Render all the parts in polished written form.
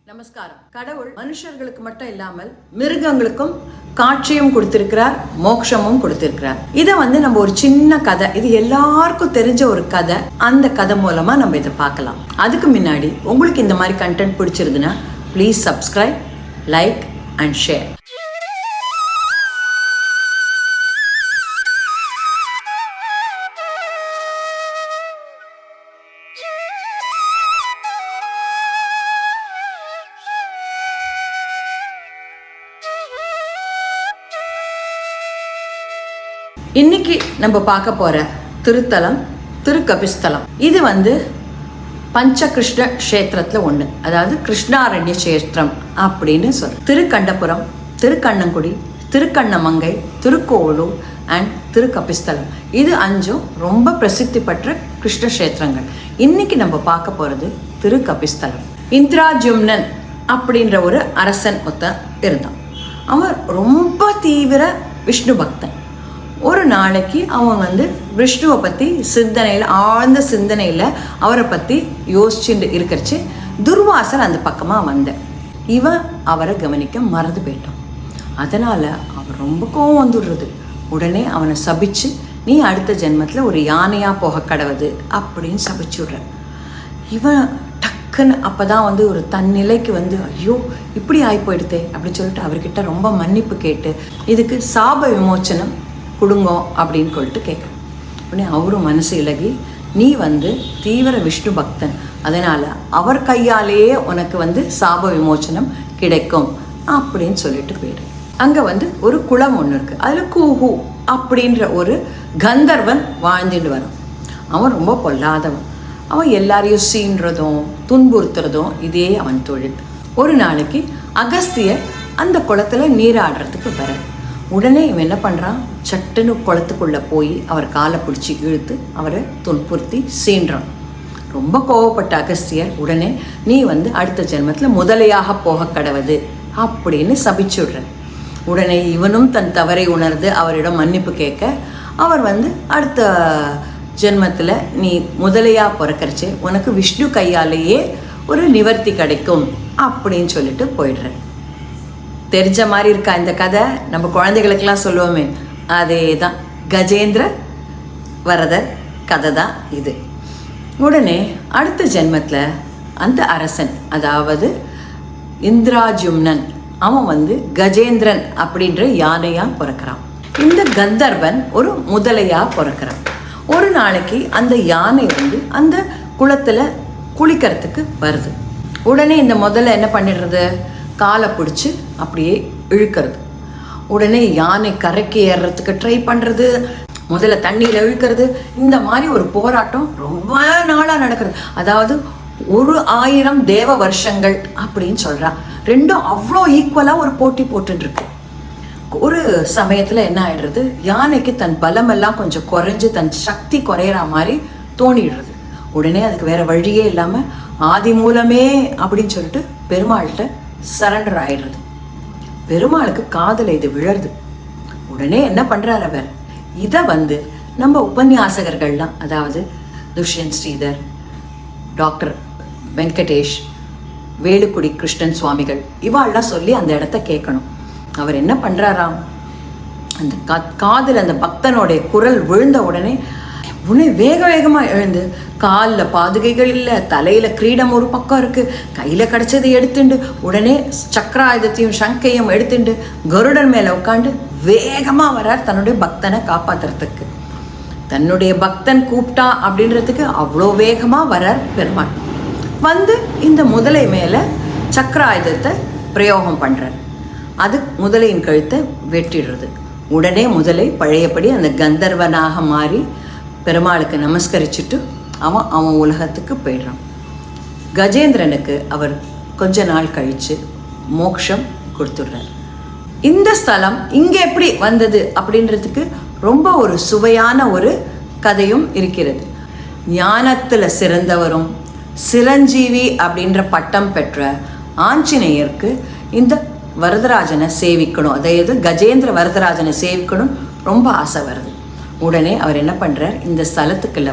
நமஸ்காரம். கடவுள் மனுஷர்களுக்கு மட்டும் இல்லாமல் மிருகங்களுக்கும் காட்சியும் கொடுத்திருக்கிறார், மோட்சமும் கொடுத்திருக்கிறார். இதை நம்ம ஒரு சின்ன கதை, இது எல்லாருக்கும் தெரிஞ்ச ஒரு கதை. அந்த கதை மூலமா நம்ம இதை பார்க்கலாம். அதுக்கு முன்னாடி உங்களுக்கு இந்த மாதிரி கண்டென்ட் பிடிச்சிருதுன்னா please subscribe, like and share. இன்னைக்கு நம்ம பார்க்க போற திருத்தலம் திருக்கபிஸ்தலம். இது பஞ்சகிருஷ்ண கஷேத்திரத்துல ஒண்ணு, அதாவது கிருஷ்ணாரண்ய கஷேத்திரம் அப்படின்னு சொல்ற. திருக்கண்டபுரம், திருக்கண்ணங்குடி, திருக்கண்ணமங்கை, திருக்கோவலூர் அண்ட் திருக்கபிஸ்தலம், இது 5 ரொம்ப பிரசித்தி பெற்ற கிருஷ்ண கஷேத்திரங்கள். இன்னைக்கு நம்ம பார்க்க போறது திருக்கபிஸ்தலம். இந்திராஜும்னன் அப்படின்ற ஒரு அரசன் இருந்தான். அவன் ரொம்ப தீவிர விஷ்ணு பக்தன். ஒரு நாளைக்கு அவன் விஷ்ணுவை பற்றி சிந்தனையில், ஆழ்ந்த சிந்தனையில் அவரை பற்றி யோசிச்சுட்டு இருக்கிறச்சு துர்வாசர் அந்த பக்கமாக இவன் அவரை கவனிக்க மறந்து போயிட்டான். அதனால் அவன் ரொம்ப கோவம் வந்துடுறது. உடனே அவனை சபிச்சு, நீ அடுத்த ஜென்மத்தில் ஒரு யானையாக போக கடவுது அப்படின்னு சபிச்சு விடுற. இவன் டக்குன்னு அப்போ தான் ஒரு தன்னிலைக்கு ஐயோ இப்படி ஆகி போயிடுதே அப்படின்னு சொல்லிட்டு அவர்கிட்ட ரொம்ப மன்னிப்பு கேட்டு இதுக்கு சாப விமோச்சனம் கொடுங்கோ அப்படின்னு சொல்லிட்டு கேட்குறேன். உடனே அவரும் மனசு இலகி, நீ தீவிர விஷ்ணு பக்தன், அதனால் அவர் கையாலேயே உனக்கு சாப விமோச்சனம் கிடைக்கும் அப்படின்னு சொல்லிட்டு போயிடு. அங்கே ஒரு குளம் ஒன்று இருக்குது. அதில் கூஹு அப்படின்ற ஒரு கந்தர்வன் வாழ்ந்துட்டு வரான். அவன் ரொம்ப பொல்லாதவன். அவன் எல்லாரையும் சீன்றதும் துன்புறுத்துறதும் இதே அவன் தொழில். ஒரு நாளைக்கு அகஸ்தியர் அந்த குளத்தில் நீராடுறதுக்கு வர. உடனே இவன் என்ன பண்ணுறான், சட்டுன்னு குளத்துக்குள்ளே போய் அவர் காலை பிடிச்சி இழுத்து அவரை துன்புறுத்தி சீன்றான். ரொம்ப கோவப்பட்ட அகஸ்தியர் உடனே நீ அடுத்த ஜென்மத்தில் முதலையாக போக கடவுது அப்படின்னு சபிச்சு விடுற. உடனே இவனும் தன் தவறை உணர்ந்து அவரிடம் மன்னிப்பு கேட்க, அவர் அடுத்த ஜென்மத்தில் நீ முதலையாக பிறக்கிறச்சே உனக்கு விஷ்ணு கையாலேயே ஒரு நிவர்த்தி கிடைக்கும் அப்படின்னு சொல்லிட்டு போயிடுறேன். தெரிஞ்ச மாதிரி இருக்கா இந்த கதை? நம்ம குழந்தைகளுக்கெல்லாம் சொல்லுவோமே, அதே தான். கஜேந்திர வரதர் கதை தான் இது. உடனே அடுத்த ஜென்மத்தில் அந்த அரசன், அதாவது இந்திராஜும்னன், அவன் கஜேந்திரன் அப்படின்ற யானையாக பிறக்கிறான். இந்த கந்தர்வன் ஒரு முதலையாக பிறக்கிறான். ஒரு நாளைக்கு அந்த யானை அந்த குளத்தில் குளிக்கிறதுக்கு வருது. உடனே இந்த முதல்ல என்ன பண்ணிடுறது, காலை பிடிச்சி அப்படியே இழுக்கிறது. உடனே யானை கரைக்கு ஏறுறதுக்கு ட்ரை பண்ணுறது, முதல்ல தண்ணியில் இழுக்கிறது. இந்த மாதிரி ஒரு போராட்டம் ரொம்ப நாளாக நடக்கிறது. அதாவது 1000 தேவ வருஷங்கள் அப்படின்னு சொல்கிறா. ரெண்டும் அவ்வளோ ஈக்குவலாக ஒரு போட்டி போட்டுருக்கு. ஒரு சமயத்தில் என்ன ஆகிடுறது, யானைக்கு தன் பலமெல்லாம் கொஞ்சம் குறைஞ்சி தன் சக்தி குறையிற மாதிரி தோணிடுறது. உடனே அதுக்கு வேறு வழியே இல்லாமல் ஆதி மூலமே அப்படின்னு சொல்லிட்டு பெருமாள்கிட்ட சரண்டர் ஆயிடுறது. பெருமாளுக்கு காதில் இது விழருது. உடனே என்ன பண்ணுறார் அவர், இதை நம்ம உபன்யாசகர்கள்லாம், அதாவது துஷ்யந்த் ஸ்ரீதர், டாக்டர் வெங்கடேஷ், வேலுக்குடி கிருஷ்ணன் சுவாமிகள், இவாள்லாம் சொல்லி அந்த இடத்த கேட்கணும். அவர் என்ன பண்ணுறாராம், அந்த காதில் அந்த பக்தனுடைய குரல் விழுந்த உடனே வேக வேகமாக எழுந்து, காலில் பாதுகைகள் இல்லை, தலையில் கிரீடம் ஒரு பக்கம் இருக்குது, கையில் கிடச்சதை எடுத்துண்டு உடனே சக்கராயுதத்தையும் சங்கையும் எடுத்துண்டு கருடன் மேலே உட்காந்து வேகமாக வரார் தன்னுடைய பக்தனை காப்பாற்றுறதுக்கு. தன்னுடைய பக்தன் கூப்பிட்டா அப்படின்றதுக்கு அவ்வளோ வேகமாக வரார் பெருமாள். இந்த முதலை மேலே சக்கராயுதத்தை பிரயோகம் பண்ணுறார். அது முதலையின் கழுத்தை வெட்டிடுறது. உடனே முதலை பழையபடி அந்த கந்தர்வனாக மாறி பெருமாளுக்கு நமஸ்கரிச்சுட்டு அவன் உலகத்துக்கு போயிடுறான். கஜேந்திரனுக்கு அவர் கொஞ்ச நாள் கழித்து மோட்சம் கொடுத்துடுறார். இந்த ஸ்தலம் இங்கே எப்படி வந்தது அப்படின்றதுக்கு ரொம்ப ஒரு சுவையான ஒரு கதையும் இருக்கிறது. ஞானத்தில் சிறந்தவரும் சிரஞ்சீவி அப்படின்ற பட்டம் பெற்ற ஆஞ்சநேயருக்கு இந்த வரதராஜனை சேவிக்கணும், அதாவது கஜேந்திர வரதராஜனை சேவிக்கணும் ரொம்ப ஆசை வருது. உடனே அவர் என்ன பண்ணுறார், இந்த ஸ்தலத்துக்குள்ள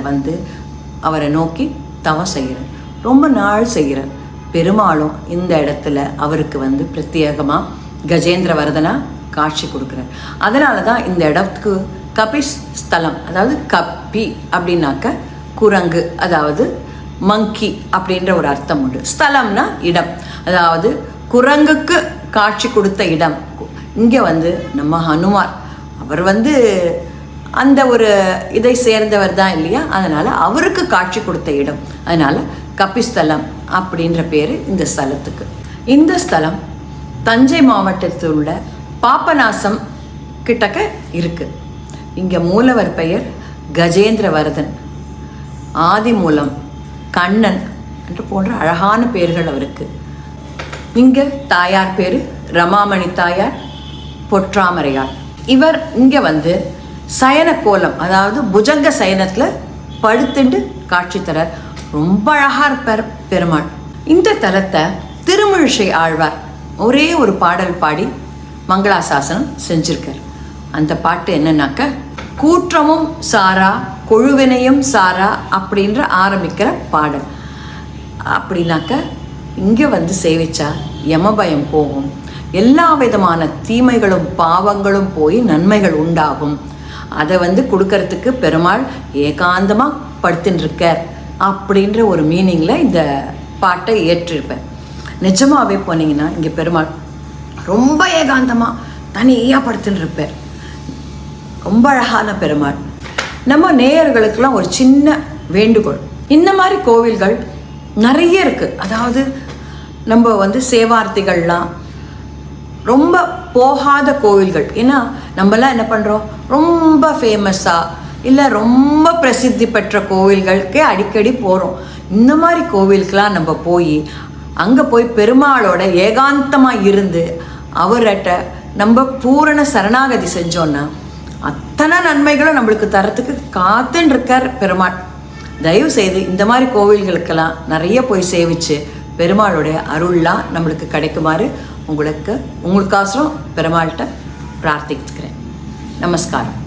அவரை நோக்கி தவம் செய்கிறார். ரொம்ப நாள் செய்கிறார். பெருமாளும் இந்த இடத்துல அவருக்கு வந்து பிரத்யேகமாக கஜேந்திர வரதனா காட்சி கொடுக்குறார். அதனால தான் இந்த இடத்துக்கு கபிஸ் ஸ்தலம், அதாவது கப்பி அப்படின்னாக்க குரங்கு, அதாவது மங்கி அப்படின்ற ஒரு அர்த்தம் உண்டு. ஸ்தலம்னா இடம், அதாவது குரங்குக்கு காட்சி கொடுத்த இடம். இங்கே வந்து நம்ம ஹனுமார் அவர் வந்து அந்த ஒரு இதை சேர்ந்தவர் தான் இல்லையா, அதனால் அவருக்கு காட்சி கொடுத்த இடம். அதனால் கபிஸ்தலம் அப்படின்ற பேர் இந்த ஸ்தலத்துக்கு. இந்த ஸ்தலம் தஞ்சை மாவட்டத்தில் உள்ள பாபநாசம் கிட்டக்க இருக்குது. இங்கே மூலவர் பெயர் கஜேந்திர வரதன், ஆதிமூலம், கண்ணன் என்று போன்ற அழகான பெயர்கள் அவருக்கு. இங்கே தாயார் பேர் ரமாமணி தாயார் பொற்றாமரையார். இவர் இங்கே வந்து சயன கோலம், அதாவது புஜங்க சயனத்தில் படுத்துண்டு காட்சி தரார். ரொம்ப அழகாக இருப்பார் பெருமாள். இந்த தலத்தை திருமிழிசை ஆழ்வார் ஒரே ஒரு பாடல் பாடி மங்களாசாசனம் செஞ்சிருக்கார். அந்த பாட்டு என்னன்னாக்க, கூற்றமும் சாரா கொழுவினையும் சாரா அப்படின்ற ஆரம்பிக்கிற பாடல். அப்படின்னாக்க இங்கே வந்து சேவிச்சா யமபயம் போகும், எல்லா விதமான தீமைகளும் பாவங்களும் போய் நன்மைகள் உண்டாகும். அதை வந்து கொடுக்கறதுக்கு பெருமாள் ஏகாந்தமாக படுத்துன்னு இருக்கார் அப்படின்ற ஒரு மீனிங்கில் இந்த பாட்டை ஏற்றிருப்பேன். நிஜமாகவே போனீங்கன்னா இங்கே பெருமாள் ரொம்ப ஏகாந்தமாக தனியாக படுத்துன்னு இருப்பார். ரொம்ப அழகான பெருமாள். நம்ம நேயர்களுக்கெல்லாம் ஒரு சின்ன வேண்டுகோள், இந்த மாதிரி கோவில்கள் நிறைய இருக்குது. அதாவது நம்ம வந்து சேவார்த்திகள்லாம் ரொம்ப போகாத கோவில்கள். ஏன்னா நம்மலாம் என்ன பண்ணுறோம், ரொம்ப ஃபேமஸாக இல்லை ரொம்ப பிரசித்தி பெற்ற கோவில்களுக்கே அடிக்கடி போகிறோம். இந்த மாதிரி கோவிலுக்கெலாம் நம்ம போய் அங்கே போய் பெருமாளோட ஏகாந்தமாக இருந்து அவர்கிட்ட நம்ம பூரண சரணாகதி செஞ்சோன்னா அத்தனை நன்மைகளும் நம்மளுக்கு தரத்துக்கு காத்துன்னு இருக்கார் பெருமாள். தயவு செய்து இந்த மாதிரி கோவில்களுக்கெல்லாம் நிறைய போய் சேவிச்சு பெருமாளுடைய அருள்லாம் நம்மளுக்கு கிடைக்குமாறு உங்களுக்காசரம் பெருமாள்கிட்ட பிரார்த்திக்கிறேன். நமஸ்காரம்.